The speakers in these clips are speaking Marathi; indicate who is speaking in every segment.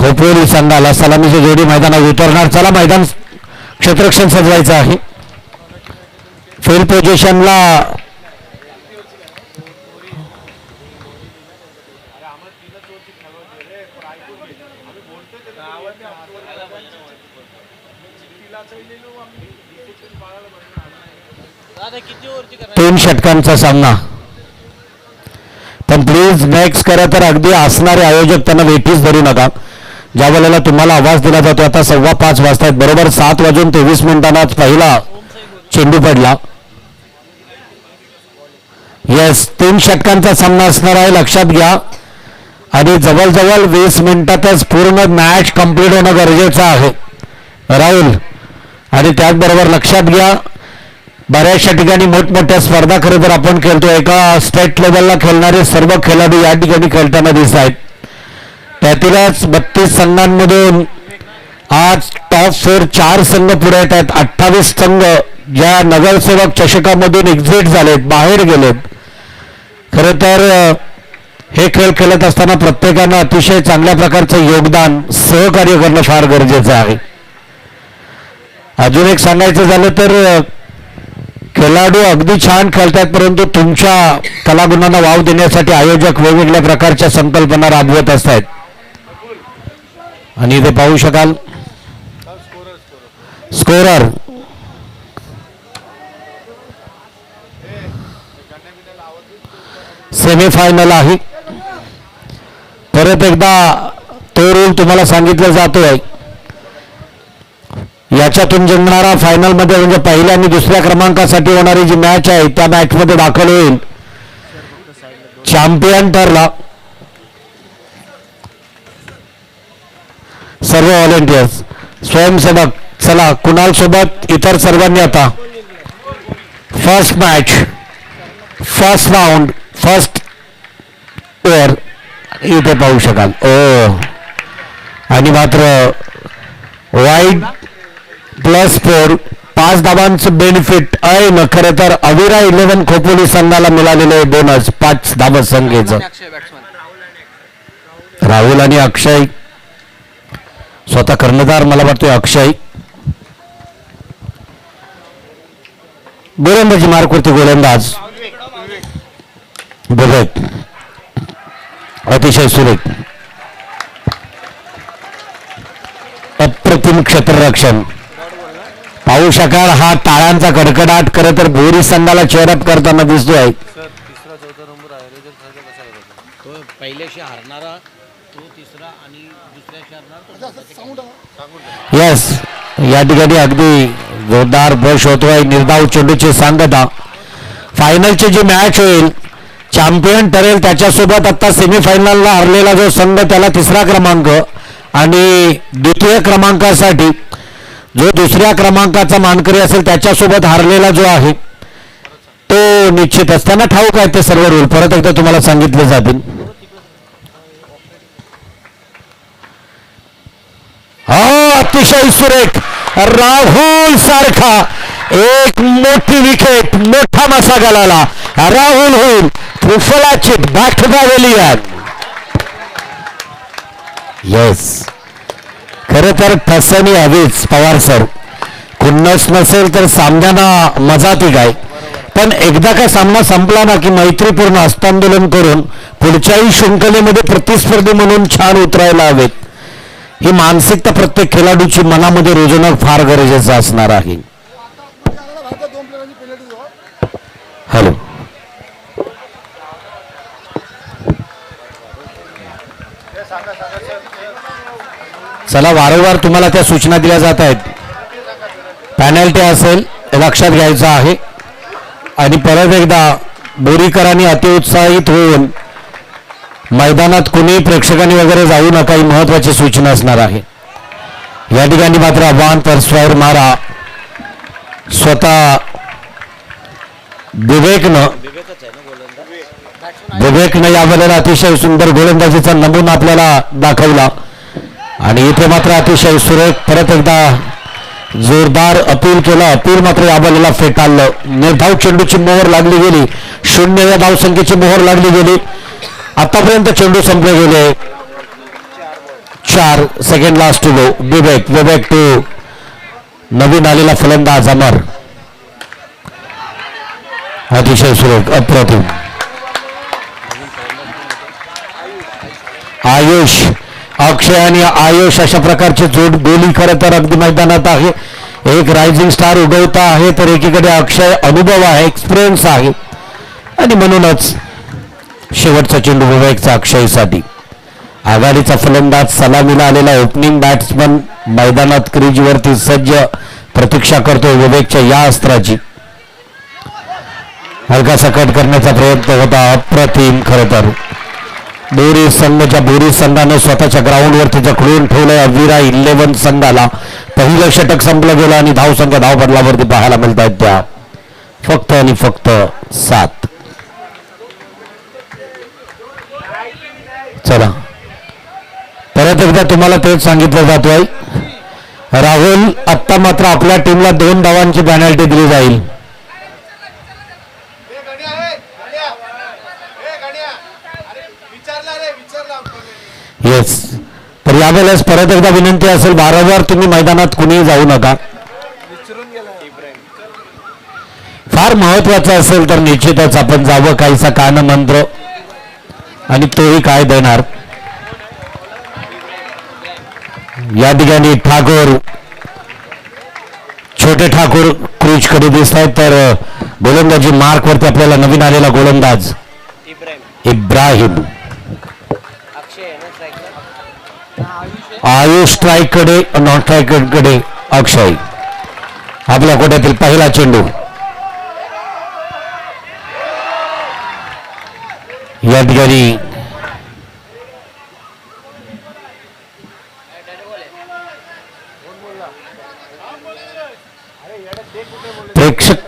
Speaker 1: खोपोली संघाला सलामीची जोडी मैदानात उतरणार. चला मैदान क्षेत्ररक्षण सजवायचं आहे. फील्ड पोझिशनला तीन षटकांचा सामना. पण प्लीज नेक्स्ट करा तर अगदी असणारे आयोजक त्यांना वेठीस धरू नका. ज्या वेळेला तुम्हाला आवाज दिला जातो आता 5:15 वाजतायत, बरोबर 7:23 पहिला चेंडू पडला. येस, 3 षटकांचा सामना असणार आहे, लक्षात घ्या. आणि जवळजवळ 20 मिनिटातच पूर्ण मॅच कंप्लीट होणं गरजेचं आहे राहुल. आणि त्याचबरोबर लक्षात घ्या, बऱ्याचशा ठिकाणी मोठमोठ्या स्पर्धा खरं तर आपण खेळतो. एका स्टेट लेवलला खेळणारे सर्व खेळाडू या ठिकाणी खेळताना दिसत आहेत. त्यातीलच 32 संघांमधून आज टॉप 4 4 संघ पुढे येत आहेत. 28 संघ ज्या नगरसेवक चषकामधून एक्झिट झालेत, बाहेर गेलेत. खरं तर हे खेळ खेळत असताना प्रत्येकानं अतिशय चांगल्या प्रकारचं योगदान, सहकार्य करणं फार गरजेचं आहे. अजून एक सांगायचं झालं तर खेळाडू अगदी छान खेळतात, परंतु तुमच्या कलागुणांना वाव देण्यासाठी आयोजक वेगवेगळ्या प्रकारच्या संकल्पना राबवत असतात. आणि इथे पाहू शकाल स्कोरर सेमीफायनल आहे. परत एकदा तो रूल तुम्हाला सांगितलं जातोय. याच्यातून जिंकणारा फायनल मध्ये म्हणजे पहिल्या आणि दुसऱ्या क्रमांकासाठी होणारी जी मॅच आहे त्या मॅच मध्ये दाखल होईल. चॅम्पियन ठरला. सर्व व्हॉलेंटियर्स, स्वयंसेवक, चला कुणाल सोबत इतर सर्वांनी आता first match, first round, first over इथे पाहू शकाल. आणि मात्र वाईड +4 5 धावांचं बेनिफिट आहे ना. खरं तर अविरा 11 खोपोली संघाला मिळालेले बोनस 5 धावा संख्येचं. राहुल आणि अक्षय, स्वतः कर्णधार मला वाटतोय अक्षय. गोलंदाजी मार्कवरती गोलंदाज विवेक, अतिशय सुरेख, अप्रतिम क्षेत्ररक्षण. पाहू शकाल हा टाळ्यांचा कडकडाट खरं तर भोरी संघाला चेअरअप करताना दिसतोय.
Speaker 2: पहिल्याशी हारणारा तो तिसरा आणि दुसऱ्याशी हारणारा.
Speaker 1: येस, या ठिकाणी अगदी जोरदार बश होतोय. निर्धाव चेंडूची सांगता. फायनलची जी मॅच होईल, चॅम्पियन ठरेल त्याच्यासोबत आता सेमीफायनलला हरलेला जो संघ त्याला 3रा क्रमांक आणि द्वितीय क्रमांकासाठी जो 2ऱ्या क्रमांकाचा मानकरी असेल त्याच्यासोबत हारलेला जो आहे तो निश्चित असताना ठाऊक आहे. ते सर्व रूल परत एकदा तुम्हाला सांगितले जातील. अतिशय सुरेख राहुल सारखा एक मोठी विकेट, मोठा मसा घालाला. राहुल होईल त्रिफलाचित बॅक टू पॅव्हेलियन. येस, खरं तर ठसणी हवीच पवार सर. खुन्नस नसेल तर सामन्यांना मजा ती काय. पण एकदा का सामना संपला ना की मैत्रीपूर्ण हस्तांदोलन करून पुढच्याही शृंखलेमध्ये प्रतिस्पर्धी म्हणून छान उतरायला हवेत. ही मानसिकता प्रत्येक खेळाडूची मनामध्ये रुजवणं फार गरजेचं असणार आहे. हॅलो, चला वारंवार तुम्हाला त्या सूचना दिल्या जात आहेत. पॅनल्टी असेल लक्षात घ्यायचं आहे. आणि परत एकदा बोरीकरांनी अतिउत्साहित होऊन मैदानात कुणीही प्रेक्षकांनी वगैरे जाऊ नका, ही महत्वाची सूचना असणार आहे. या ठिकाणी मात्र आव्हान परस्पर मारा स्वतः विवेकनं यावेळेला अतिशय सुंदर गोलंदाजीचा नमुना आपल्याला दाखवला. आणि इथे मात्र अतिशय सुरेख परत एकदा जोरदार अपील केलं. अपील मात्र यावेळेला फेटाळलं. निर्धाव चेंडूची मोहर लागली गेली. 0 या धावसंख्येची मोहर लागली गेली. आतापर्यंत चेंडू संपले गेले. 4 second last to go. Vivek to नवीन आलेला फलंदाज अमर. अतिशय सुरेख अप्रतिम. आयुष अक्षय आणि आयुष अशा प्रकारची जोड बोली खरं तर अगदी मैदानात आहे. एक रायझिंग स्टार उगवता आहे तर एकीकडे अक्षय अनुभव आहे, एक्सपिरियन्स आहे आणि म्हणूनच शेवटचा चेंडू विवेकचा अक्षयसाठी. आघाडीचा फलंदाज सलामीला आलेला ओपनिंग बॅट्समन मैदानात क्रीजवरती सज्ज प्रतीक्षा करतो विवेकच्या या अस्त्राची. हलकासा कट करण्याचा प्रयत्न होता, अप्रतिम. खरं तर बोरी संघानं स्वतःच्या ग्राउंडवरती जखडून ठेवलंय अविरा 11 संघाला. पहिलं षटक संपलं गेलं आणि धावसंख्या धावपटलावरती पाहायला मिळत आहेत त्या फक्त आणि फक्त 7. चला परत एकदा तुम्हाला तेच सांगितलं जातोय. राहुल आत्ता मात्र आपल्या टीमला 2 धावांची पेनल्टी दिली जाईल. येस तर यावेळेस परत एकदा विनंती असेल, वारंवार तुम्ही मैदानात कुणीही जाऊ नका. फार महत्वाचं असेल तर निश्चितच आपण जावं. काहीसा कान मंत्र आणि तोही काय देणार. या ठिकाणी ठाकूर छोटे ठाकूर क्रीजकडे दिसत आहेत तर गोलंदाजी मार्क वरती आपल्याला नवीन आलेला गोलंदाज इब्राहिम. आयुष स्ट्राईककडे नॉन स्ट्राईककडे अक्षय. आपल्या कोट्यातील पहिला चेंडू या ठिकाणी प्रेक्षक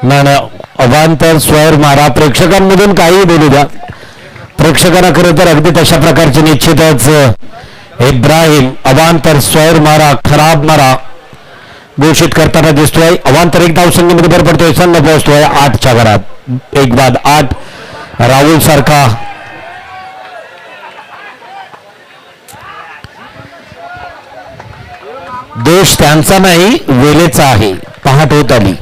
Speaker 1: नाही अवांतर स्वर मारा. प्रेक्षकांमधून काही बोलू द्या. प्रेक्षकांना खरं तर अगदी तशा प्रकारचे निश्चितच इब्राहिम अवांतर स्वर मारा खराब मारा घोषित करताना दिसतोय. अवांतर एक धावसंख्येमध्ये भर पडतोय, संघ पोहोचतोय 8च्या घरात. 1 बाद 8. राहुल सारखा दोष त्यांचा नाही वेळेचा आहे. पहाट होत आली.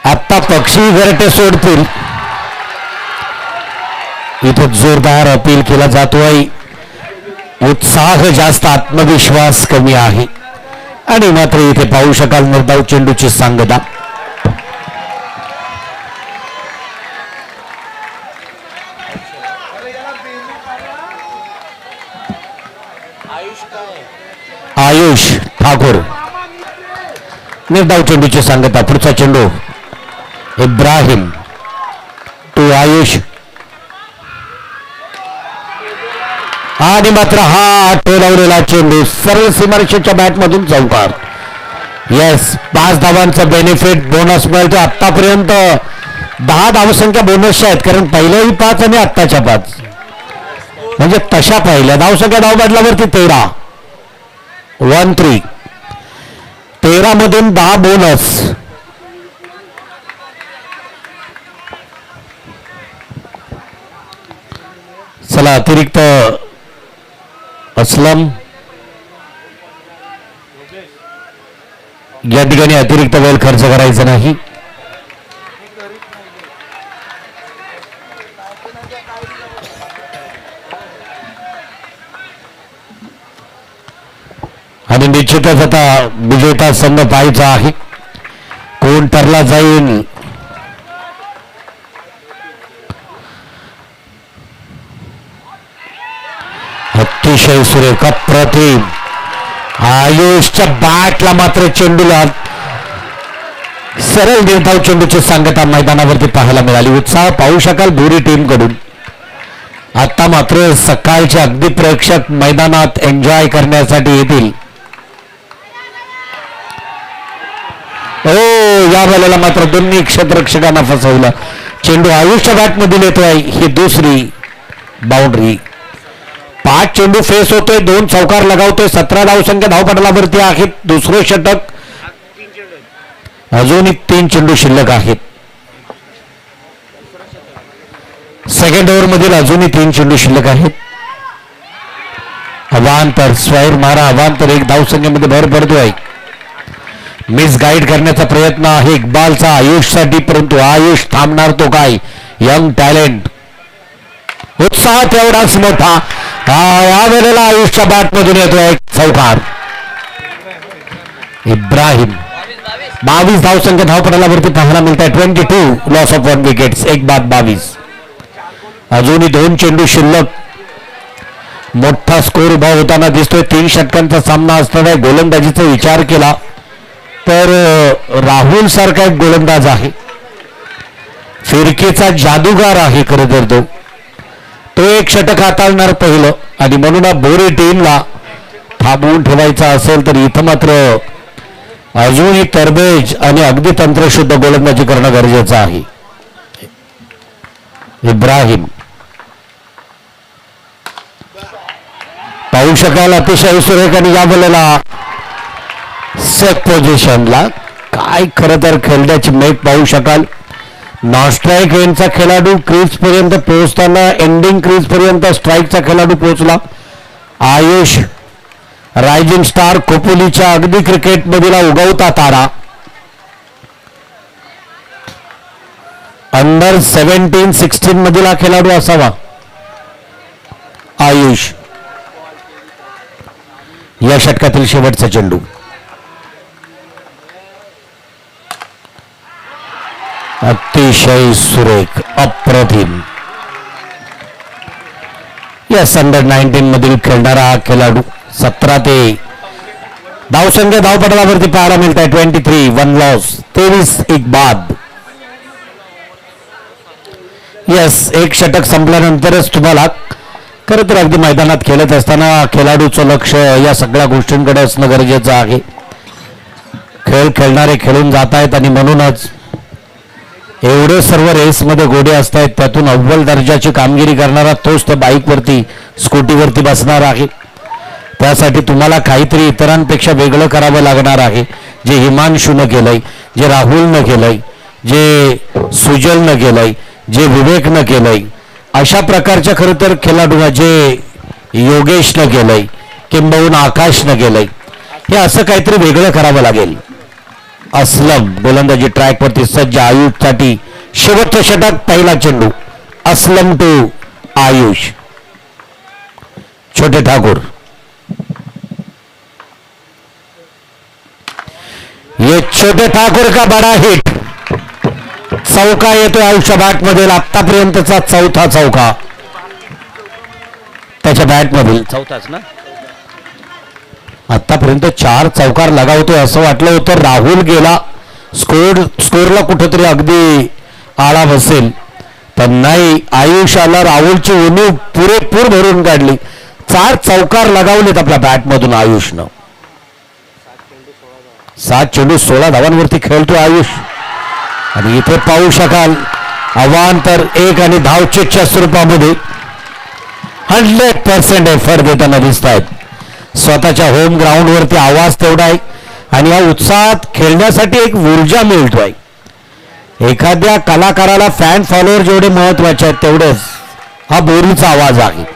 Speaker 1: आत्ता पक्षी घरटे सोडतील. इथं जोरदार अपील केला जातोय. उत्साह जास्त, आत्मविश्वास कमी आहे आणि मात्र इथे पाहू शकाल निर्धाव चेंडूची सांगता. आयुष ठाकूर निर्धाव चेंडूची सांगता. पुढचा चेंडू इब्राहिम टू आयुष आणि मात्र हा टोलावलेला चेंडू सरळ सीमारेषेच्या बॅटमधून चौकार. येस 5 धावांचा बेनिफिट बोनस मिळतो. आतापर्यंत 10 धावसंख्या बोनसच्या आहेत कारण पहिल्याही 5 आणि आत्ताच्या 5 म्हणजे तशा पहिल्या धावसंख्या धावबाटलावरती 13 1-3 13 मधून 10 बोनस. चला अतिरिक्त असलम या ठिकाणी अतिरिक्त वेळ खर्च करायचा नाही. आणि निश्चितच आता विजेता संघ पाहायचा आहे कोण ठरला जाईल. अतिशय सुरेख अप्रतिम. आयुषच्या बॅटला मात्र चेंडूला सरळ निर्धाव चेंडूची सांगता मैदानावरती पाहायला मिळाली. उत्साह पाहू शकाल भुरी टीम कडून. आता मात्र सकाळचे अगदी प्रेक्षक मैदानात एन्जॉय करण्यासाठी येतील. हो या वेळेला मात्र दोन्ही क्षेत्ररक्षकांना फसवलं. चेंडू आयुषच्या बॅटमधून येतोय. ही दुसरी बाउंड्री. 5 चेंडू फेस होतोय, 2 चौकार लगावतोय. 17 धावसंख्या धावपटलावरती आहेत. दुसरं षटक अजून 3 चेंडू शिल्लक आहेत. सेकंड ओव्हर मधील अजूनही 3 चेंडू शिल्लक आहेत. अवांतर स्वैर मारा, अवांतर एक धावसंख्येमध्ये भर पडतोय. मिस गाईड करण्याचा प्रयत्न आहे इक्बालचा आयुषसाठी, परंतु आयुष थांबणार तो काय? यंग टॅलेंट, उत्साह तेवढाच मोठा. या वेळेला आयुषच्या बॅटमधून येतोय चौकार. इब्राहिम 22 धावसंख्या धावपटालावरती पाहायला मिळत आहे. 22 लॉस ऑफ 1 विकेट्स, 1-22. अजूनही 2 चेंडू शिल्लक. मोठा स्कोर उभा होताना दिसतोय. 3 षटकांचा सामना असणार आहे. गोलंदाजीचा विचार केला तर राहुल सारखा एक गोलंदाज आहे, फिरकीचा जादूगार आहे खरं तर तो एक षटक हाताळणार पहिलं, आणि म्हणून बोरे टीमला थांबवून ठेवायचा असेल तर इथं मात्र अजूनही तरबेज आणि अगदी तंत्रशुद्ध गोलंदाजी करणं गरजेचं आहे. इब्राहिम पाहू शकाल अतिशय सुरेख, आणि या बोलायला सेट पोझिशनला काय खरं तर खेळण्याची मेक पाहू शकाल. नॉनस्ट्राईक एंडचा खेळाडू क्रीज पर्यंत पोहोचताना एंडिंग क्रीज पर्यंत स्ट्राईकचा खेळाडू पोहोचला. आयुष रायझिंग स्टार खोपोलीच्या अगदी क्रिकेट मधील उगवता तारा. अंडर 17-16 मधील हा खेळाडू असावा आयुष. या षटकातील शेवटचा चेंडू. अतिशय सुरेख, अप्रतिम. यस, अंडर 19 मधील खेळणारा हा खेळाडू. 17 ते धावसंख्या धावपटलावरती पाहायला मिळत आहे. 23 1 लॉस, 23 एक बाद. यस, एक षटक संपल्यानंतरच तुम्हाला खरं तर अगदी मैदानात खेळत असताना खेळाडूचं लक्ष या सगळ्या गोष्टींकडे असणं गरजेचं आहे. खेळ खेळणारे खेळून जात आहेत, आणि म्हणूनच एवढे सर्व रेसमध्ये घोडे असत आहेत, त्यातून अव्वल दर्जाची कामगिरी करणारा तोच त्या बाईकवरती स्कूटीवरती बसणार आहे. त्यासाठी तुम्हाला काहीतरी इतरांपेक्षा वेगळं करावं लागणार आहे, जे हिमांशूनं केलंय, जे राहुलनं केलंय, जे सुजलनं केलंय, जे विवेकनं केलंय. अशा प्रकारच्या खरं तर खेळाडूंना जे योगेशनं केलंय किंबहुना आकाशनं केलंय, हे असं काहीतरी वेगळं करावं लागेल. असलम गोलंदाजी ट्रॅकवरती सज्ज. आयुषसाठी शेवटचं षटक, पहिला चेंडू. असलम टू आयुष. छोटे ठाकूर, ये छोटे ठाकूर का बडा हिट. चौका येतोय आयुषच्या बॅटमधील, आतापर्यंतचा 4था चौका त्याच्या बॅटमधील.
Speaker 2: चौथाच ना,
Speaker 1: आतापर्यंत 4 चौकार लगावतोय असं वाटलं होतं. राहुल गेला, स्कोरला कुठेतरी अगदी आळा बसेल, पण नाही. आयुष आला, राहुलची उणीव पुरेपूर भरून काढली. 4 चौकार लगावलेत आपल्या बॅटमधून आयुषनं. 7 चेंडू 16 धावांवरती खेळतोय आयुष. आणि इथे पाहू शकाल अवांतर 1 आणि धावचेच्या स्वरूपामध्ये 100% एफर्ट देताना दिसत आहेत. स्वतःच्या होम ग्राउंडवरती आवाज तेवढा आहे, आणि या उत्साहात खेळण्यासाठी एक ऊर्जा मिळतोय. एखाद्या कलाकाराला फॅन फॉलोअर जेवढे महत्वाचे आहेत, तेवढेच हा बोरीचा आवाज आहे.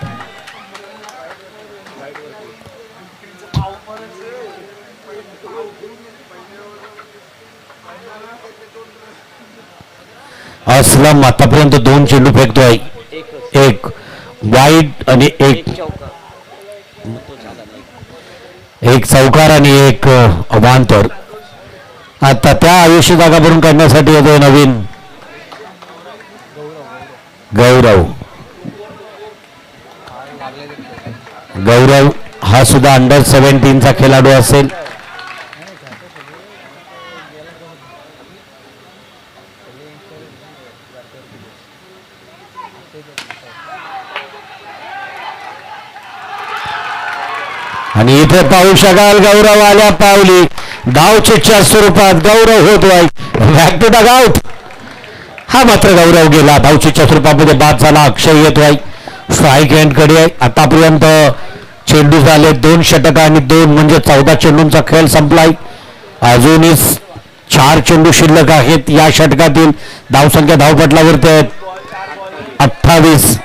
Speaker 1: असलम आतापर्यंत 2 चेंडू फेकतोय, एक वाईड आणि एक चौकार आणि एक अवांतर. आता त्या आयुष्य जागा भरून काढण्यासाठी येतोय नवीन गौरव. हा सुद्धा अंडर 17चा खेळाडू असेल. आणि इथे पाहू शकाल गौरव आल्या पावली. धावचेच्या स्वरूपात गौरव होतोय. बॅक टू द आउट. हा मात्र गौरव गेला, धावचेच्या स्वरूपामध्ये बाद झाला. अक्षय येतोय, स्ट्राईक एंडकडे. आतापर्यंत चेंडू झाले 2 षटक आणि 2 म्हणजे 14 चेंडूंचा खेळ संपलाय. अजूनही 4 चेंडू शिल्लक आहेत या षटकातील. धावसंख्या धावपटलावरती आहेत 28.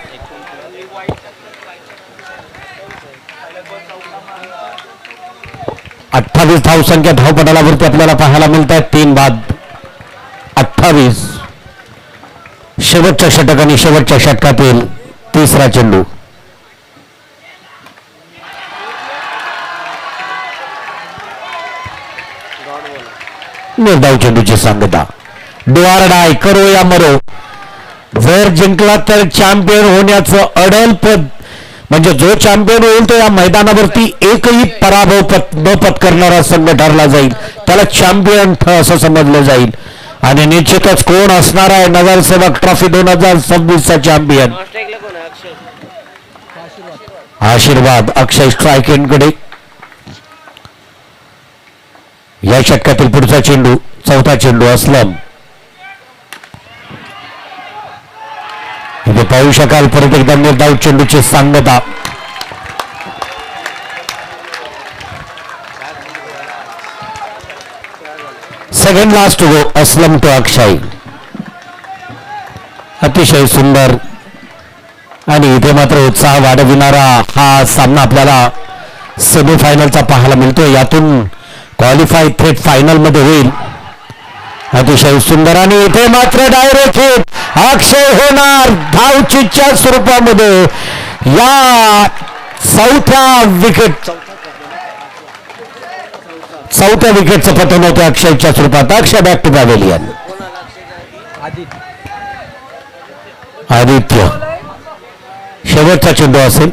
Speaker 1: 28 धावसंख्या धावपटलावरती आपल्याला पाहायला मिळत आहेत. 3 बाद 28. शेवटच्या षटक आणि शेवटच्या षटकातील तिसरा चेंडू. निर्धाव चेंडूची सांगता. डू ऑर डाय, करो या मरो. जर जिंकला तर चॅम्पियन होण्याचं अडल पद, म्हणजे जो चॅम्पियन होईल तो या मैदानावरती एकही पराभव न पत्करणारा संघ ठरला जाईल, त्याला चॅम्पियन असं समजलं जाईल. आणि निश्चितच कोण असणार आहे नगरसेवक ट्रॉफी 2026चा चॅम्पियन? आशीर्वाद अक्षय स्ट्रायकेंकडे. या षटकातील पुढचा चेंडू, चौथा चेंडू असलम. इथे पाहू शकाल परत एकदा निर्धाव चेंडूची सांगता. Second last go Aslam to Akshay. अतिशय सुंदर आणि इथे मात्र उत्साह वाढविणारा हा सामना आपल्याला सेमीफायनलचा पाहायला मिळतो. यातून क्वालिफाय थेट फायनल मध्ये होईल. अतिशय सुंदर आणि इथे मात्र डायरेक्ट हिट अक्षय होणार धावचीच्या स्वरूपामध्ये. या चौथ्या विकेटचं पतन होतं अक्षयच्या स्वरूपात. अक्षय बॅक टू पॅव्हेलियन. आदित्य शेवटचा चेंडू असेल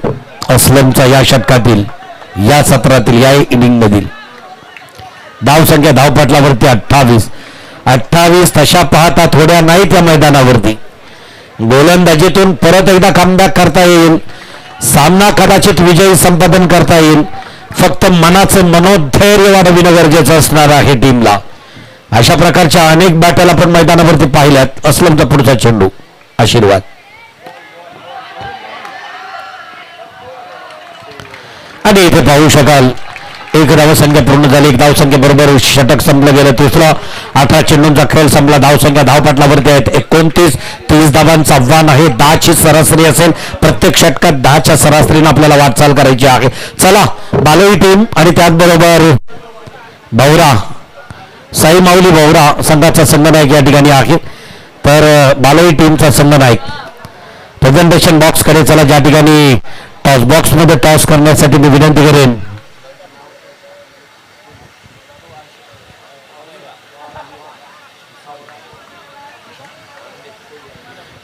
Speaker 1: असलमचा या षटकातील, या सत्रातील, या इनिंग मधील. धावसंख्या धावपटलावरती 28. तशा पाहता थोड्या नाहीत या मैदानावरती. गोलंदाजीतून परत एकदा कमबॅक करता येईल. सामना कदाचित विजयी संपादन करता येईल. फक्त मनाचं मनोधैर्य वाढविणं गरजेचं असणार आहे टीमला. अशा प्रकारच्या अनेक बॅटल आपण मैदानावरती पाहिल्यात. असलमचा पुढचा चेंडू. आशीर्वाद. आणि इथे पाहू शकाल एक धावसंख्या पूर्ण झाली. एक धावसंख्या बरोबर षटक संपलं गेलं. तिसरा 18 चेंडूंचा खेळ संपला. धावसंख्या धावपटलावरती आहेत 29. 30 धावांचं आव्हान आहे. 10ची सरासरी असेल. प्रत्येक षटकात 10च्या सरासरीने आपल्याला वाटचाल करायची आहे. चला बालोई टीम आणि त्याचबरोबर भवरा, साई माऊली भवरा संघाचा संघनायक या ठिकाणी आहे. तर बालोई टीमचा संघनायक प्रेझेंटेशन बॉक्स कडे चला, ज्या ठिकाणी टॉस बॉक्स मध्ये टॉस करण्यासाठी मी विनंती करेन.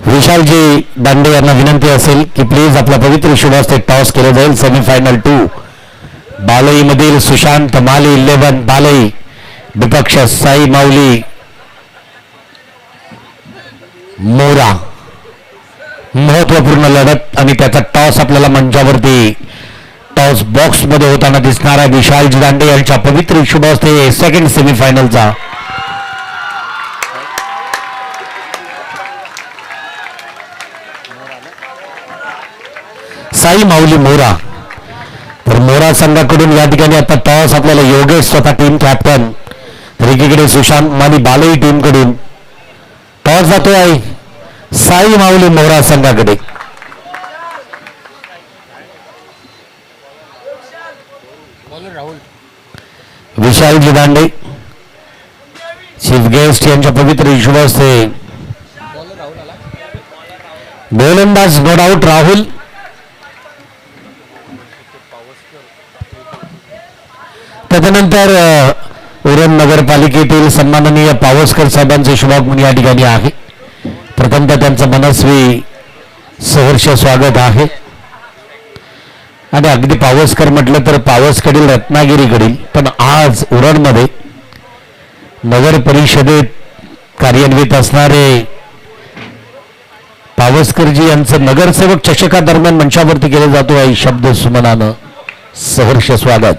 Speaker 1: विशालजी दांडे यांना विनंती असेल की प्लीज आपल्या पवित्र शुभ हस्ते टॉस केले जाईल. सेमीफायनल 2 बालई मधील सुशांत माली 11 बालई विपक्ष साई माऊली मोरा. महत्वपूर्ण लढत आणि त्याचा टॉस आपल्याला मंचावरती टॉस बॉक्स मध्ये होताना दिसणार आहे. विशालजी दांडे यांच्या पवित्र शुभ हस्ते सेकंड सेमीफायनलचा साई माऊली मोरा. तर मोरा संघाकडून या ठिकाणी आता टॉस आपल्याला योगेश स्वतः टीम कॅप्टन, तर एकीकडे सुशांत माली बालई टीम कडून टॉस जातो आहे साई माऊली मोरा संघाकडे. विशालजी दांडे चीफ गेस्ट यांच्या पवित्र शुभ हस्ते गोलंदाज नो डाऊट राहुल. त्यानंतर उरण नगरपालिकेतील सन्माननीय पावसकर साहेबांचे शुभागमन या ठिकाणी आहे. प्रथमतः त्यांचं मनस्वी सहर्ष स्वागत आहे. आणि अगदी पावसकर म्हटलं तर पावसकडील रत्नागिरीकडील, पण आज उरणमध्ये नगर परिषदेत कार्यान्वित असणारे पावसकरजी यांचं नगरसेवक चषकादरम्यान मंचावरती केलं जातो आहे शब्द सुमनानं सहर्ष स्वागत.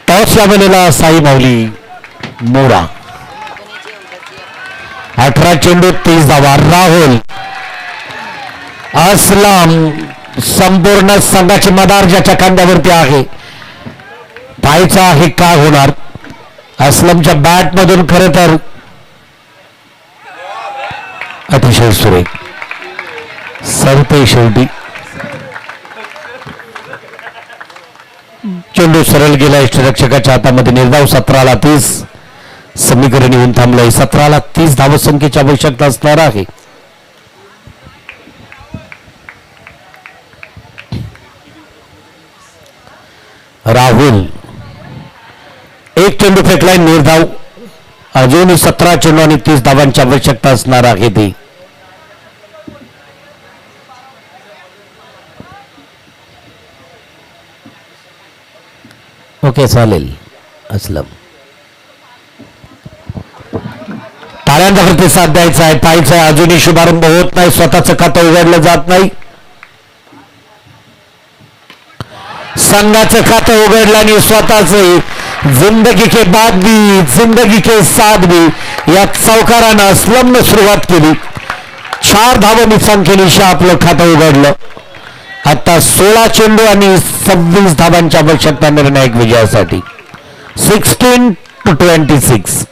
Speaker 1: टॉस लावलेला साई माऊली मोरा. 18 चेंडू 30 धावा. राहुल असलम संपूर्ण संघाची मदार ज्याच्या खांद्यावरती आहे. पायचा आहे का होणार. असलमच्या बॅट मधून खरं तर अतिशय सुरेख सरते शेवटी चेंडू सरळ गेला यष्टीरक्षकाच्या हातामध्ये. निर्धाव 17-30 समीकरण येऊन थांबलंय. 17-30 धावसंख्येची आवश्यकता असणार आहे. राहुल एक चेंडू फेकलाय. निर्धाव अजूनही 17 चेंडू आणि 30 धावांची आवश्यकता असणार आहे. ती ओके चालेल. असलम टाळ्यांचा प्रतिसाद द्यायचा आहे. पाहायचं आहे अजूनही शुभारंभ होत नाही. स्वतःचं खातं उघडलं जात नाही. संघाचं खातं उघडलं आणि स्वतःच जिंदगी के बाद भी जिंदगी के साथ भी या चौकारानं असलमनं सुरुवात केली. 4 धावांनी संख्येनिशी आपलं खातं उघडलं. आता 16 चेंडू आणि 26 धावांची आवश्यकता निर्णायक विजयासाठी. 16-26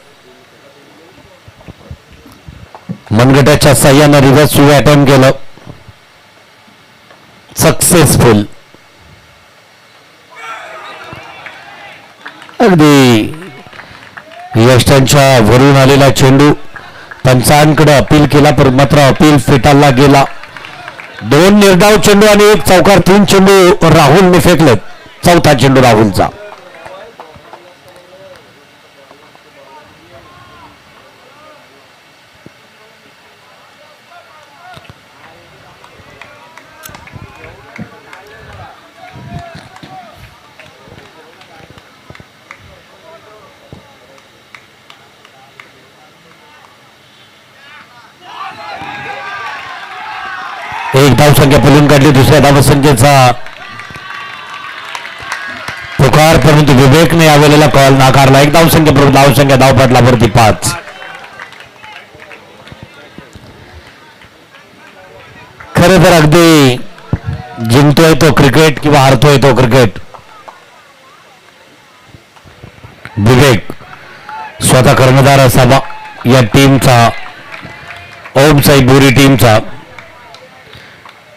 Speaker 1: मनगटाच्या साह्यानं रिव्हर्स स्विंग अटेम्प्ट केलं. सक्सेसफुल. अगदी यष्टांच्या वरून आलेला चेंडू पंचांकडे अपील केला, पण मात्र अपील फेटाळला गेला. 2 निर्धाव चेंडू आणि 1 चौकार. 3 चेंडू राहुलने फेकले. 4था चेंडू राहुलचा. एक धावसंख्या पलून काढली. दुसऱ्या धावसंख्येचा पुकार, परंतु विवेकने यावेळेला कॉल नाकारला. एक धावसंख्या धावपटलावरती 5. खरं तर अगदी जिंकतोय तो क्रिकेट किंवा हारतोय तो क्रिकेट. विवेक स्वतः कर्णधार असावा या टीमचा, ओम साई बोरी टीमचा.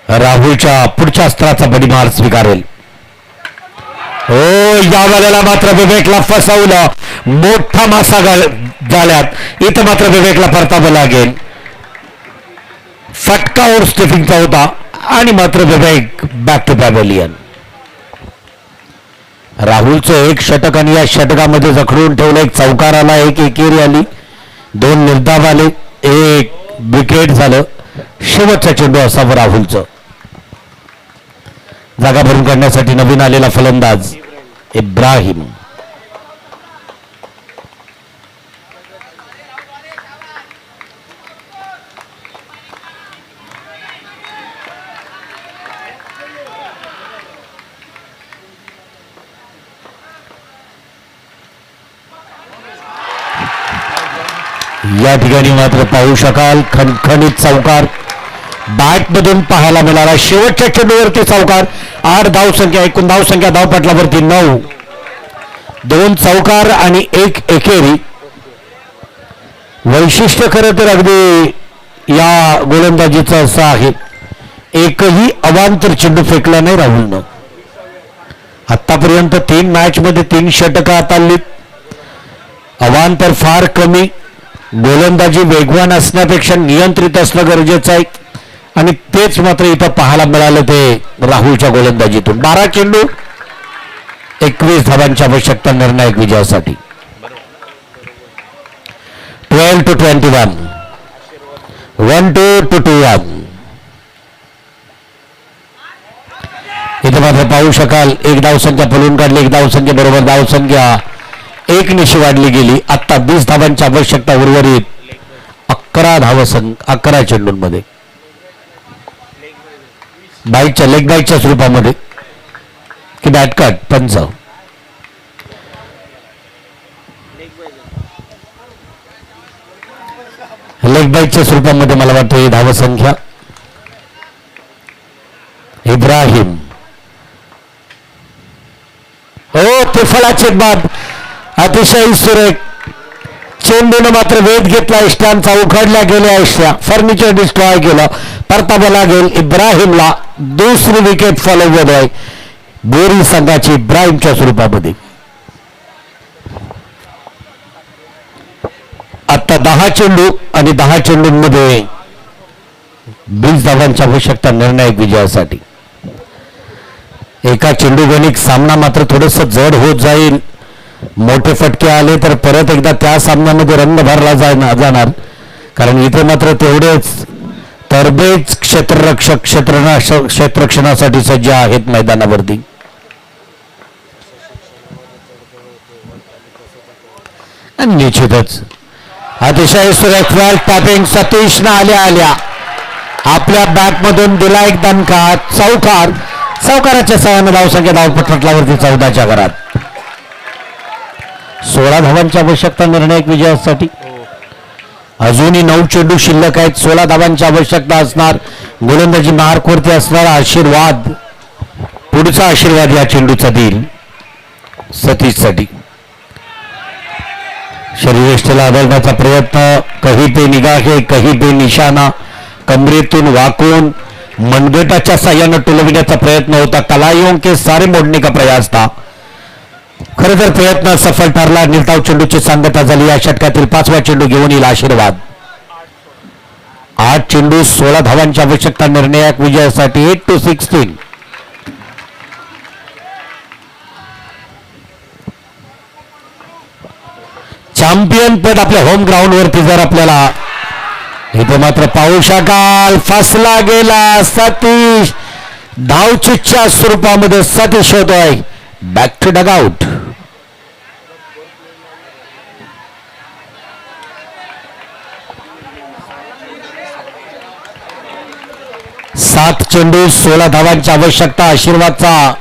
Speaker 1: राहुलच्या पुढच्या अस्त्राचा बडीमार स्वीकारेल. हो, या वेळेला मात्र विवेकला फसवलं. मोठा मासा जाळ्यात. इथं मात्र विवेकला परतावं लागेल. फटका और स्टिफिंगचा होता आणि मात्र विवेक बॅक टू पॅव्हेलियन. राहुलचं 1 षटक आणि या षटकामध्ये जखडून ठेवलं. 1 चौकार आला, 1 एकेरी आली, 2 निर्धाव आले, 1 विकेट झालं. शेवटचा चेंडू असावं राहुलचं. जागा भरून काढण्यासाठी नवीन आलेला फलंदाज इब्राहिम. या ठिकाणी मात्र पाहू शकाल खणखणीत चौकार बॅटमधून पाहायला मिळाला. शेवटच्या चेंडूवरती चौकार. 8 धावसंख्या. एकूण धावसंख्या धावपटलावरती 9. 2 चौकार आणि 1 एकेरी. वैशिष्ट्य खरं तर अगदी या गोलंदाजीचं असं आहे, एकही अवांतर चेंडू फेकला नाही राहुलनं. आतापर्यंत 3 मॅच मध्ये 3 षटकं हाताळलीत. अवांतर फार कमी. गोलंदाजी वेगवान असण्यापेक्षा नियंत्रित असणं गरजेचं आहे आणि तेच मात्र इथं पाहायला मिळालं ते राहुलच्या गोलंदाजीतून. 12 चेंडू 21 धावांची आवश्यकता निर्णायक विजयासाठी. 12-21. 1-2-2-1. इथं मात्र पाहू शकाल 1 धावसंख्या पळून काढली. 1 धावसंख्या बरोबर धावसंख्या 1 निशी वाढली गेली. आता 20 धावांची आवश्यकता. उर्वरित 11 चेंडूंमध्ये लेग बाईटच्या स्वरूपामध्ये की बॅटकट पंच. लेग बाईटच्या स्वरूपामध्ये मला वाटतं ही धावसंख्या. इब्राहिम हो त्रिफळाचे बाद. अतिशय सुरेख चेंडूनं मात्र वेध घेतला. इष्टांचा उखडल्या गेल्या इष्ट्या फर्निचर डिस्ट्रॉय केलं. परतावा लागेल इब्राहिमला. दुसरी विकेट फॉलो होतोय बोरी संघाची इब्राहिमच्या स्वरूपामध्ये. आता 10 चेंडू आणि 10 चेंडूंमध्ये 20 धावांची आवश्यकता निर्णायक विजयासाठी. एका चेंडू गणिक सामना मात्र थोडस जड होत जाईल. मोठे फटके आले तर परत एकदा त्या सामन्यामध्ये रंग भरला जाणार. कारण इथे मात्र तेवढेच तरबेज क्षेत्ररक्षक क्षेत्ररक्षणासाठी सज्ज आहेत मैदानावरती. आणि निश्चितच अतिशय सुरेख बॉल टॅपिंग सतीशनं आल्या आपल्या बॅटमधून दिला एक दणका. चौकाराच्या सहाय्याने धावसंख्या धावपटलावरती 14च्या घरात. 16 धावांची आवश्यकता निर्णायक विजयासाठी. अजूनही 9 चेंडू शिल्लक आहेत. 16 धावांची आवश्यकता असणार. गोलंदाजी मार्कवरती असणारा आशीर्वाद पुढचा आशीर्वाद या चेंडूचा देईल सतीशसाठी. शरीरयष्टीला आदळण्याचा प्रयत्न. कही पे निगाहे कही पे निशाणा. कमरेतून वाकून मनगटाच्या साह्यानं टुलविण्याचा प्रयत्न होता. कलाइयों के सारे मोडने का प्रयास था. खरं तर प्रयत्न सफल ठरला. निर्धाव चेंडूची सांगता झाली. या षटकातील 5वा चेंडू घेऊन येईल आशीर्वाद. 8 चेंडू 16 धावांची आवश्यकता निर्णायक विजयासाठी. 8-16. चॅम्पियन पद आपल्या होम ग्राउंड वरती जर आपल्याला इथे मात्र पाहू शकाल. फसला गेला सतीश. धावचीच्या स्वरूपामध्ये सतीश होतोय. Back to dugout. सात चेंडू 16 धावांची आवश्यकता. आशीर्वादचा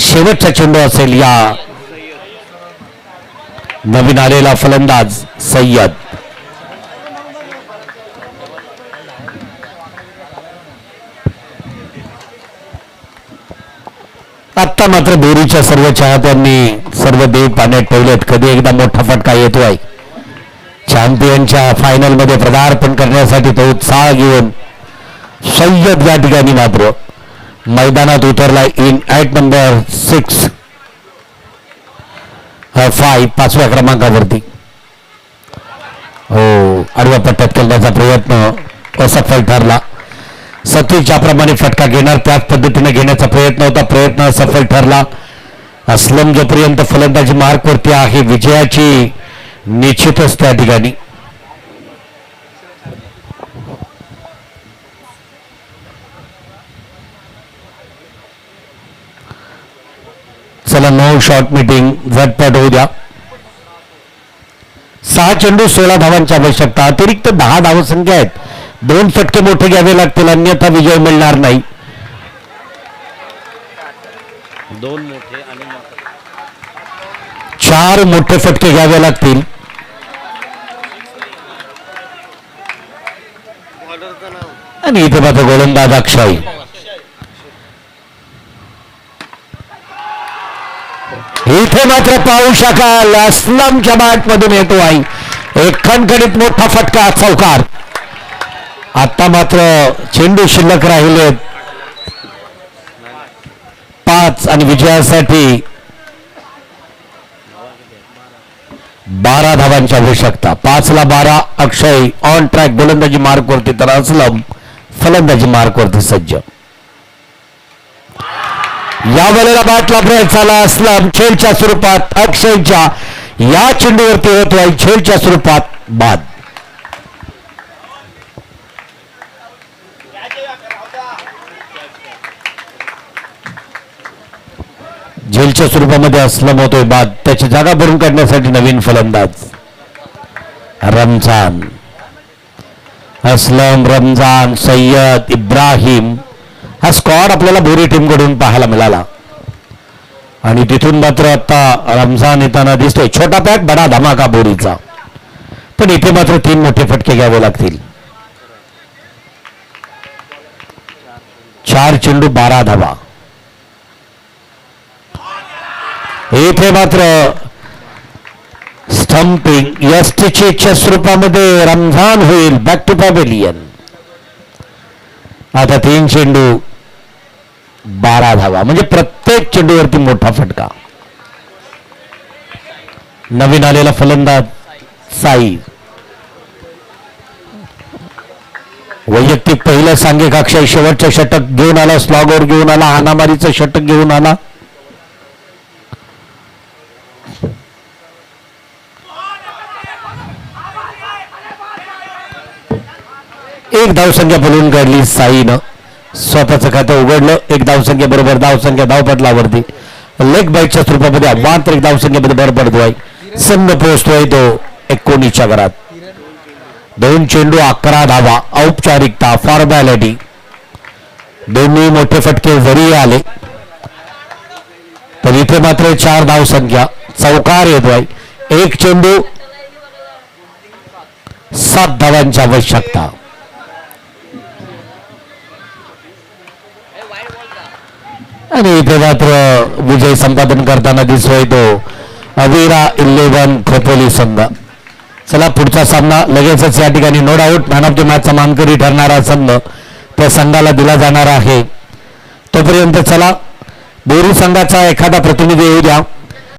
Speaker 1: शेवटचा चेंडू असेल या नवीन आलेला फलंदाज सय्यद. आत्ता मात्र बोरीच्या सर्व चाहत्यांनी सर्व देव पाण्यात ठेवलेत. कधी एकदा मोठा फटका येतोय. चॅम्पियनच्या फायनल मध्ये पदार्पण करण्यासाठी तो उत्साह घेऊन सय्यद या ठिकाणी मात्र मैदानात उतरला. इन ॲट नंबर 5व्या क्रमांकावरती. हो, आडव्या पट्ट्यात खेळण्याचा प्रयत्न असफल ठरला. सतीश ज्याप्रमाणे फटका घेणार त्याच पद्धतीने घेण्याचा प्रयत्न होता. प्रयत्न सफल ठरला. असलम जोपर्यंत फलंदाजी मार्कवरती आहे विजयाची निश्चितच त्या ठिकाणी. चला 9 शॉट मीटिंग झटपट होऊ द्या. 6 चेंडू 16 धावांची आवश्यकता. अतिरिक्त 10 धावसंख्या आहेत. 2 फटके मोठे घ्यावे लागतील अन्यथा विजय मिळणार नाही.
Speaker 2: 2 मोठे आणि
Speaker 1: 4 मोठे फटके घ्यावे लागतील. आणि इथे मात्र गोलंदाज अक्षय. इथे मात्र पाहू शकाल असलमच्या बॅटमधून येतो आहे एक खणखणीत मोठा फटका. चौकार. आता मात्र चेंडू शिल्लक राहिलेत 5 आणि विजयासाठी 12 धावांची आवश्यकता. 5ला 12. अक्षय ऑन ट्रॅक गोलंदाजी मार्कवरती तर असलम फलंदाजी मार्कवरती सज्ज. या वेळेला बॅटला प्रयत्न झाला. असलम खेळच्या स्वरूपात अक्षयच्या या चेंडूवरती होतोय खेळच्या स्वरूपात बाद. झेलच्या स्वरूपामध्ये असलम होतोय बाद. त्याची जागा भरून काढण्यासाठी नवीन फलंदाज रमजान. असलम, रमजान, सय्यद, इब्राहिम हा स्क्वॉड आपल्याला बोरी टीम कडून पाहायला मिळाला. आणि तिथून मात्र आता रमजान येताना दिसतोय. छोटा पॅक बडा धमाका बोरीचा. पण इथे मात्र 3 मोठे फटके घ्यावे लागतील. 4 चेंडू 12 धावा. इथे मात्र थम्पिंग यष्टीची इच्छा स्वरूपामध्ये रमझान होईल. Back to pavilion. आता 3 चेंडू 12 धावा म्हणजे प्रत्येक चेंडूवरती मोठा फटका. नवीन आलेला फलंदाज साई वैयक्तिक पहिलं सांघिक अक्षय शेवटचं षटक घेऊन आला. स्लॉगवर घेऊन आला. हाणामारीचं षटक घेऊन आला. एक धावसंख्या बोलून काढली साईनं. स्वतःचं खातं उघडलं. एक धावसंख्या बरोबर धावसंख्या धावपटलावरती लेग बाईटच्या स्वरूपामध्ये मात्र एक धावसंख्येमध्ये भर पडतोय. संघ पोहोचतोय तो 19च्या घरात. 2 चेंडू 11 धावा. औपचारिकता फॉर्मॅलिटी दोन्ही मोठे फटके जरी आले तर इथे मात्र 4 धावसंख्या चौकार येतोय. 1 चेंडू 7 धावांची आवश्यकता. आणि इथे मात्र विजय संपादन करताना दिसतोय तो अविरा 11 खोपोली संघ. चला पुढचा सामना लगेचच या ठिकाणी no doubt man of the मॅचचा मानकरी ठरणारा संघ त्या संघाला दिला जाणार आहे. तोपर्यंत चला बोरी संघाचा एखादा प्रतिनिधी येऊ द्या.